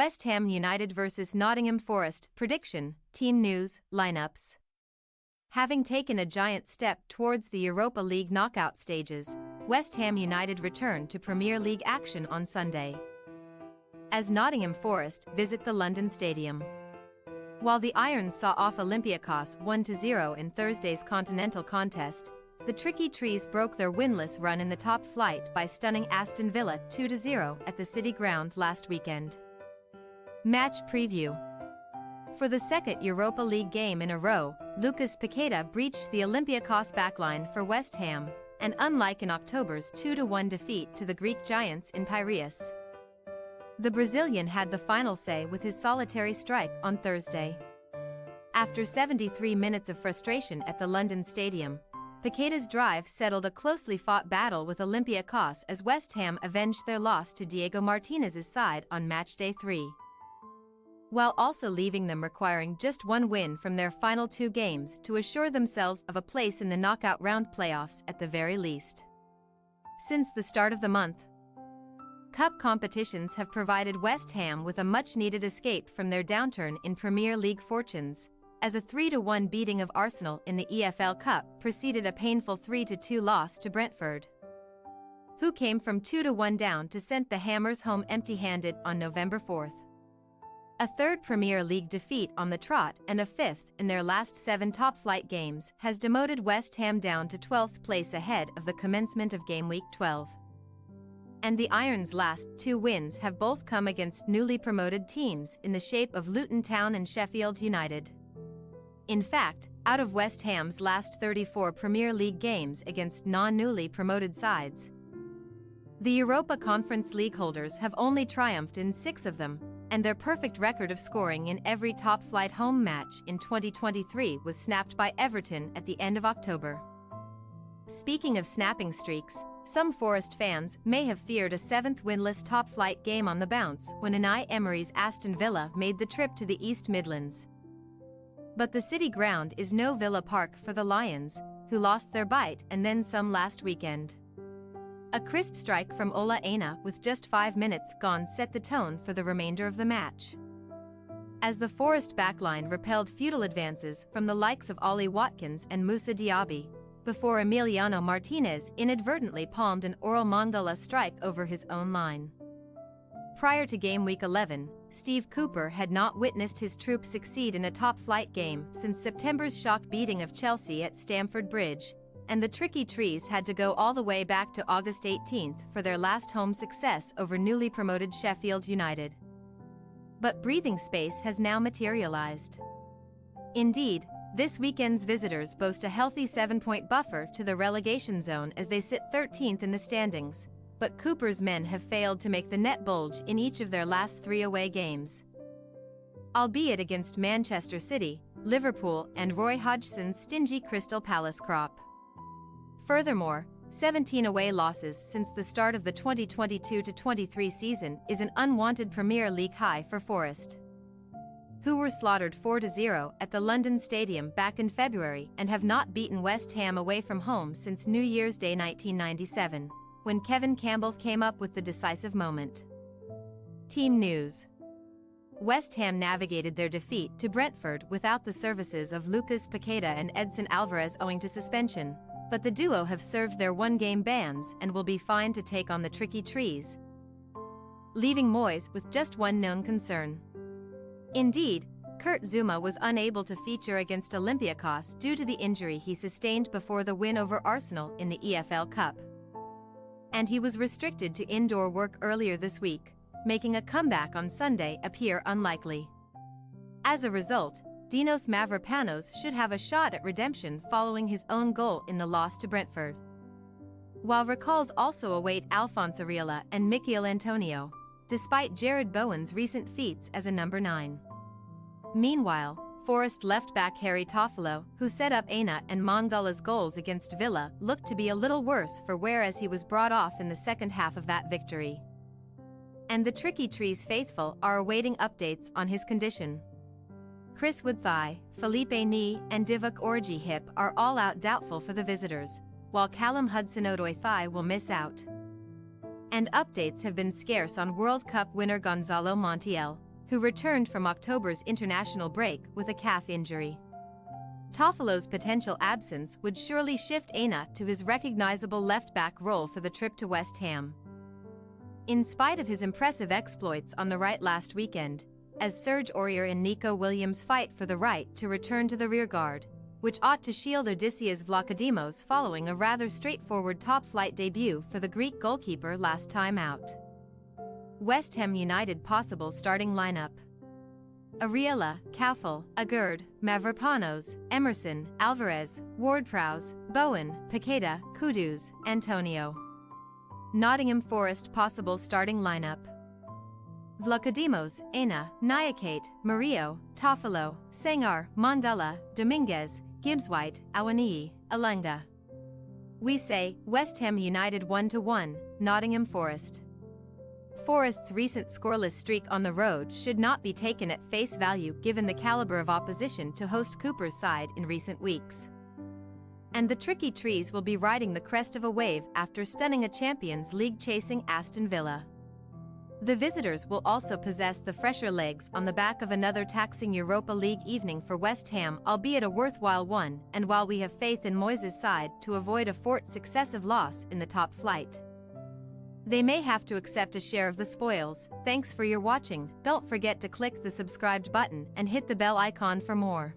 West Ham United vs Nottingham Forest. Prediction, team news, lineups. Having taken a giant step towards the Europa League knockout stages, West Ham United return to Premier League action on Sunday, as Nottingham Forest visit the London Stadium. While the Irons saw off Olympiacos 1-0 in Thursday's continental contest, the Tricky Trees broke their winless run in the top flight by stunning Aston Villa 2-0 at the City Ground last weekend. Match preview. For the second Europa League game in a row, Lucas Paqueta breached the Olympiacos backline for West Ham, and unlike in October's 2-1 defeat to the Greek giants in Piraeus, the Brazilian had the final say with his solitary strike on Thursday. After 73 minutes of frustration at the London Stadium, Paqueta's drive settled a closely fought battle with Olympiacos as West Ham avenged their loss to Diego Martinez's side on matchday 3. While also leaving them requiring just one win from their final two games to assure themselves of a place in the knockout round playoffs at the very least. Since the start of the month, cup competitions have provided West Ham with a much-needed escape from their downturn in Premier League fortunes, as a 3-1 beating of Arsenal in the EFL Cup preceded a painful 3-2 loss to Brentford, who came from 2-1 down to send the Hammers home empty-handed on November 4th. A third Premier League defeat on the trot and a fifth in their last 7 top-flight games has demoted West Ham down to 12th place ahead of the commencement of Game Week 12. And the Irons' last 2 wins have both come against newly promoted teams in the shape of Luton Town and Sheffield United. In fact, out of West Ham's last 34 Premier League games against non-newly promoted sides, the Europa Conference League holders have only triumphed in 6 of them, and their perfect record of scoring in every top-flight home match in 2023 was snapped by Everton at the end of October. Speaking of snapping streaks, some Forest fans may have feared a 7th winless top-flight game on the bounce when Unai Emery's Aston Villa made the trip to the East Midlands. But the City Ground is no Villa Park for the Lions, who lost their bite and then some last weekend. A crisp strike from Ola Aina with just 5 minutes gone set the tone for the remainder of the match, as the Forest backline repelled futile advances from the likes of Ollie Watkins and Moussa Diaby, before Emiliano Martinez inadvertently palmed an Oral Mangala strike over his own line. Prior to Game Week 11, Steve Cooper had not witnessed his troops succeed in a top-flight game since September's shock beating of Chelsea at Stamford Bridge, and the Tricky Trees had to go all the way back to August 18th for their last home success over newly promoted Sheffield United. But breathing space has now materialized. Indeed, this weekend's visitors boast a healthy 7-point buffer to the relegation zone as they sit 13th in the standings, but Cooper's men have failed to make the net bulge in each of their last 3 away games, albeit against Manchester City, Liverpool and Roy Hodgson's stingy Crystal Palace crop. Furthermore, 17 away losses since the start of the 2022-23 season is an unwanted Premier League high for Forest, who were slaughtered 4-0 at the London Stadium back in February and have not beaten West Ham away from home since New Year's Day 1997, when Kevin Campbell came up with the decisive moment. Team news. West Ham navigated their defeat to Brentford without the services of Lucas Paqueta and Edson Alvarez owing to suspension, but the duo have served their 1-game bans and will be fine to take on the Tricky Trees, leaving Moyes with just one known concern. Indeed, Kurt Zuma was unable to feature against Olympiacos due to the injury he sustained before the win over Arsenal in the EFL Cup, and he was restricted to indoor work earlier this week, making a comeback on Sunday appear unlikely. As a result, Dinos Mavropanos should have a shot at redemption following his own goal in the loss to Brentford, while recalls also await Alphonse Areola and Michail Antonio, despite Jared Bowen's recent feats as a number 9. Meanwhile, Forest left-back Harry Toffolo, who set up Aina and Mangala's goals against Villa, looked to be a little worse for wear as he was brought off in the second half of that victory, and the Tricky Trees faithful are awaiting updates on his condition. Chris Wood thigh, Felipe knee and Divock Origi hip are all out doubtful for the visitors, while Callum Hudson-Odoi thigh will miss out. And updates have been scarce on World Cup winner Gonzalo Montiel, who returned from October's international break with a calf injury. Toffolo's potential absence would surely shift Aina to his recognizable left-back role for the trip to West Ham. In spite of his impressive exploits on the right last weekend, as Serge Aurier and Nico Williams fight for the right to return to the rearguard, which ought to shield Odysseas Vlachodimos following a rather straightforward top-flight debut for the Greek goalkeeper last time out. West Ham United possible starting lineup: Ariella, Kaufel, Agurd, Mavropanos, Emerson, Alvarez, Ward-Prowse, Bowen, Paqueta, Kudus, Antonio. Nottingham Forest possible starting lineup: Vlachodimos, Aina, Nyakate, Murillo, Toffolo, Sengar, Mangala, Dominguez, Gibbs-White, Awaniyi, Alunga. We say, West Ham United 1-1, Nottingham Forest. Forest's recent scoreless streak on the road should not be taken at face value given the caliber of opposition to host Cooper's side in recent weeks. And the tricky trees will be riding the crest of a wave after stunning a Champions League-chasing Aston Villa. The visitors will also possess the fresher legs on the back of another taxing Europa League evening for West Ham, albeit a worthwhile one, and while we have faith in Moyes' side to avoid a fourth successive loss in the top flight, they may have to accept a share of the spoils. Thanks for your watching. Don't forget to click the subscribed button and hit the bell icon for more.